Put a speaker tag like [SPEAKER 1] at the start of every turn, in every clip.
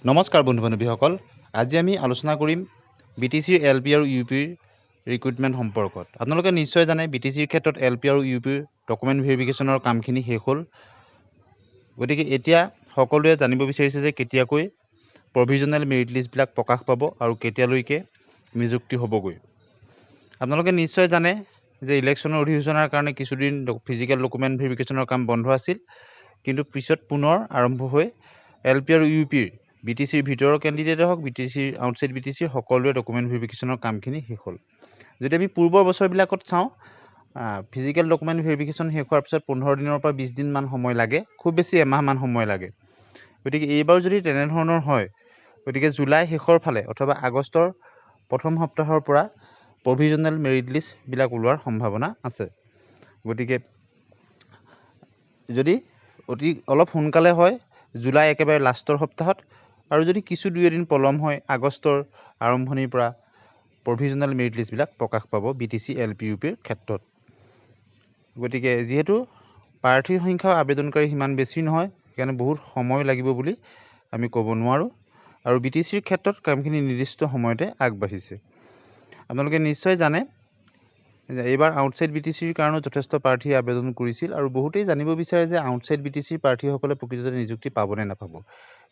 [SPEAKER 1] নমস্কাৰ বন্ধু বান্ধৱীসকল, আজি আমি আলোচনা কৰিম BTCৰ LP আৰু UPৰ ৰিক্ৰুটমেণ্ট সম্পৰ্কত। আপোনালোকে নিশ্চয় জানে BTCৰ ক্ষেত্ৰত LP আৰু UPৰ ডকুমেণ্ট ভেৰিফিকেশ্যনৰ কামখিনি শেষ হ'ল। গতিকে এতিয়া সকলোৱে জানিব বিচাৰিছে যে কেতিয়াকৈ প্ৰভিজনেল মেৰিট লিষ্টবিলাক প্ৰকাশ পাব আৰু কেতিয়ালৈকে নিযুক্তি হ'বগৈ। আপোনালোকে নিশ্চয় জানে যে ইলেকশ্যনৰ অধিসূচনাৰ কাৰণে কিছুদিন ফিজিকেল ডকুমেণ্ট ভেৰিফিকেশ্যনৰ কাম বন্ধ আছিল, কিন্তু পিছত পুনৰ আৰম্ভ হৈ LP আৰু UPৰ BTCৰ ভিতৰৰ কেণ্ডিডেটে হওক, BTCৰ আউটছাইড BTCৰ সকলোৱে ডকুমেণ্ট ভেৰিফিকেশ্যনৰ কামখিনি শেষ হ'ল। যদি আমি পূৰ্বৰ বছৰবিলাকত চাওঁ, ফিজিকেল ডকুমেণ্ট ভেৰিফিকেশ্যন শেষ হোৱাৰ পিছত 15 দিনৰ পৰা 20 দিনমান সময় লাগে, খুব বেছি এমাহমান সময় লাগে। গতিকে এইবাৰ যদি তেনেধৰণৰ হয়, গতিকে জুলাই শেষৰ ফালে অথবা আগষ্টৰ প্ৰথম সপ্তাহৰ পৰা প্ৰভিজনেল মেৰিট লিষ্টবিলাক ওলোৱাৰ সম্ভাৱনা আছে। গতিকে যদি অলপ সোনকালে হয় জুলাই একেবাৰে লাষ্টৰ সপ্তাহত, আৰু যদি কিছু দুই এদিন পলম হয় আগষ্টৰ আৰম্ভণিৰ পৰা প্ৰভিজনেল মেৰিট লিষ্টবিলাক প্ৰকাশ পাব BTC LP UPৰ ক্ষেত্ৰত। গতিকে যিহেতু প্ৰাৰ্থীৰ সংখ্যা আবেদনকাৰী সিমান বেছি নহয়, সেইকাৰণে বহুত সময় লাগিব বুলি আমি ক'ব নোৱাৰোঁ, আৰু BTCৰ ক্ষেত্ৰত কামখিনি নিৰ্দিষ্ট সময়তে আগবাঢ়িছে। আপোনালোকে নিশ্চয় জানে যে এইবাৰ আউটছাইড BTCৰ কাৰণেও যথেষ্ট প্ৰাৰ্থীয়ে আবেদন কৰিছিল, আৰু বহুতেই জানিব বিচাৰে যে আউটছাইড BTCৰ প্ৰাৰ্থীসকলে প্ৰকৃততে নিযুক্তি পাব নে নাপাব।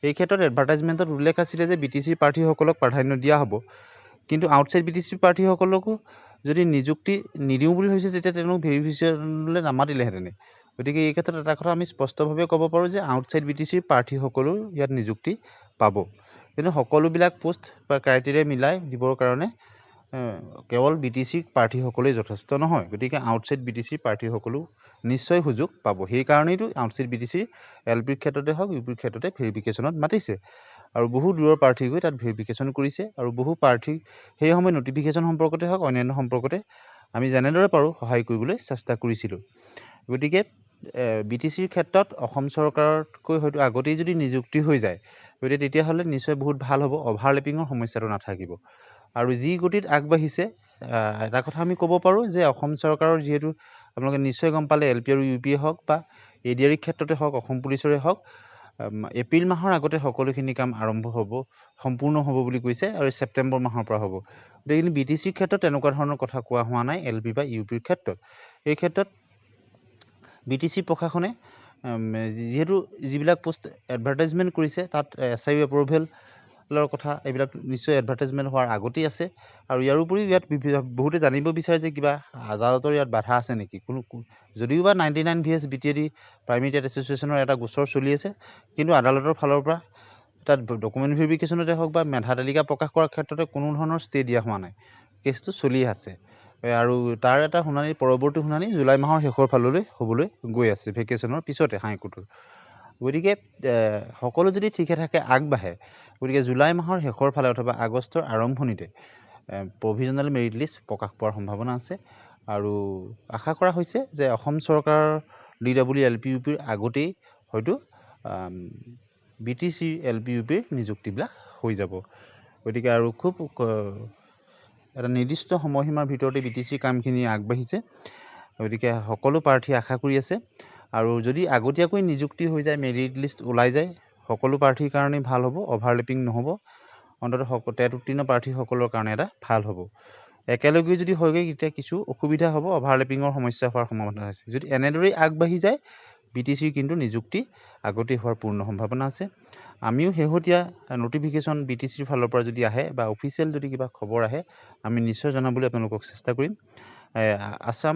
[SPEAKER 1] এই ক্ষেত্ৰত এডভাৰটাইজমেণ্টত উল্লেখ আছিলে যে BTCৰ প্ৰাৰ্থীসকলক প্ৰাধান্য দিয়া হ'ব, কিন্তু আউটছাইড BTCৰ প্ৰাৰ্থীসকলকো যদি নিযুক্তি নিদিওঁ বুলি ভাবিছে তেতিয়া তেওঁলোক ভেৰিফিকেশ্যনলৈ নামাতিলেহেঁতেন। গতিকে এই ক্ষেত্ৰত এটা কথা আমি স্পষ্টভাৱে ক'ব পাৰোঁ যে আউটছাইড BTCৰ প্ৰাৰ্থীসকলেও ইয়াত নিযুক্তি পাব, কিন্তু সকলোবিলাক পোষ্ট বা ক্ৰাইটেৰিয়া মিলাই দিবৰ কাৰণে কেৱল BTCৰ প্ৰাৰ্থীসকলেই যথেষ্ট নহয়। গতিকে আউটছাইড BTCৰ প্ৰাৰ্থীসকলেও নিশ্চয় সুযোগ পাব। সেইকাৰণেইতো আউটছাইড BTCৰ LPৰ ক্ষেত্ৰতে হওক UPৰ ক্ষেত্ৰতে ভেৰিফিকেশ্যনত মাতিছে, আৰু বহু দূৰৰ প্ৰাৰ্থী গৈ তাত ভেৰিফিকেশ্যন কৰিছে, আৰু বহু প্ৰাৰ্থী সেই সময় নটিফিকেশ্যন সম্পৰ্কতে হওক অন্যান্য সম্পৰ্কতে আমি যেনেদৰে পাৰোঁ সহায় কৰিবলৈ চেষ্টা কৰিছিলোঁ। গতিকে BTCৰ ক্ষেত্ৰত অসম চৰকাৰতকৈ হয়তো আগতেই যদি নিযুক্তি হৈ যায়, গতিকে তেতিয়াহ'লে নিশ্চয় বহুত ভাল হ'ব, অভাৰলেপিঙৰ সমস্যাটো নাথাকিব। আৰু যি গতিত আগবাঢ়িছে, এটা কথা আমি ক'ব পাৰোঁ যে অসম চৰকাৰৰ যিহেতু আপোনালোকে নিশ্চয় গম পালে LP আৰু UPয়ে হওক বা ADRৰ ক্ষেত্ৰতে হওক, অসম পুলিচৰে হওক, এপ্ৰিল মাহৰ আগতে সকলোখিনি কাম আৰম্ভ হ'ব, সম্পূৰ্ণ হ'ব বুলি কৈছে, আৰু ছেপ্টেম্বৰ মাহৰ পৰা হ'ব। গতিকে BTCৰ ক্ষেত্ৰত তেনেকুৱা ধৰণৰ কথা কোৱা হোৱা নাই LP বা UPৰ ক্ষেত্ৰত। এই ক্ষেত্ৰত BTC প্ৰশাসনে যিহেতু যিবিলাক পোষ্ট এডভাৰটাইজমেণ্ট কৰিছে তাত SIU এপ্ৰুভেলৰ কথা এইবিলাক নিশ্চয় এডভাৰটাইজমেণ্ট হোৱাৰ আগতেই আছে, আৰু ইয়াৰ উপৰিও ইয়াত বহুতে জানিব বিচাৰে যে কিবা আদালতৰ ইয়াত বাধা আছে নেকি। যদিও বা 99 VS BTAD প্ৰাইমেৰী টেট এছ'চিয়েশ্যনৰ এটা গোচৰ চলি আছে, কিন্তু আদালতৰ ফালৰ পৰা তাত ডকুমেণ্ট ভেৰিফিকেশ্যনতে হওক বা মেধা তালিকা প্ৰকাশ কৰাৰ ক্ষেত্ৰতে কোনো ধৰণৰ ষ্টে দিয়া হোৱা নাই, কেছটো চলি আছে, আৰু তাৰ এটা শুনানি পৰৱৰ্তী শুনানি জুলাই মাহৰ শেষৰ ফাললৈ হ'বলৈ গৈ আছে, ভেকেশ্যনৰ পিছতে হাইকোৰ্টৰ। গতিকে সকলো যদি ঠিকে থাকে আগবাঢ়ে, গতিকে জুলাই মাহৰ শেষৰ ফালে অথবা আগষ্টৰ আৰম্ভণিতে প্ৰভিজনেল মেৰিট লিষ্ট প্ৰকাশ পোৱাৰ সম্ভাৱনা আছে, আৰু আশা কৰা হৈছে যে অসম চৰকাৰৰ DW LP UPৰ আগতেই হয়তো BTCৰ LP UPৰ নিযুক্তিবিলাক হৈ যাব। গতিকে আৰু খুব এটা নিৰ্দিষ্ট সময়সীমাৰ ভিতৰতে BTCৰ কামখিনি আগবাঢ়িছে। গতিকে সকলো প্ৰাৰ্থীয়ে আশা কৰি আছে, আৰু যদি আগতীয়াকৈ নিযুক্তি হৈ যায়, মেৰিট লিষ্ট ওলাই যায়, সকলো প্ৰাৰ্থীৰ কাৰণেই ভাল হ'ব, অভাৰলেপিং নহ'ব, অন্ততঃ টেট উত্তীৰ্ণ প্ৰাৰ্থীসকলৰ কাৰণে এটা ভাল হ'ব। একেলগে যদি হয়গৈ তেতিয়া কিছু অসুবিধা হ'ব, অভাৰলেপিঙৰ সমস্যা হোৱাৰ সম্ভাৱনা আছে। যদি এনেদৰেই আগবাঢ়ি যায় BTCৰ কিন্তু নিযুক্তি আগতেই হোৱাৰ পূৰ্ণ সম্ভাৱনা আছে। আমিও শেহতীয়া নটিফিকেশ্যন BTCৰ ফালৰ পৰা যদি আহে বা অফিচিয়েল যদি কিবা খবৰ আহে, আমি নিশ্চয় জনাবলৈ আপোনালোকক চেষ্টা কৰিম। আছাম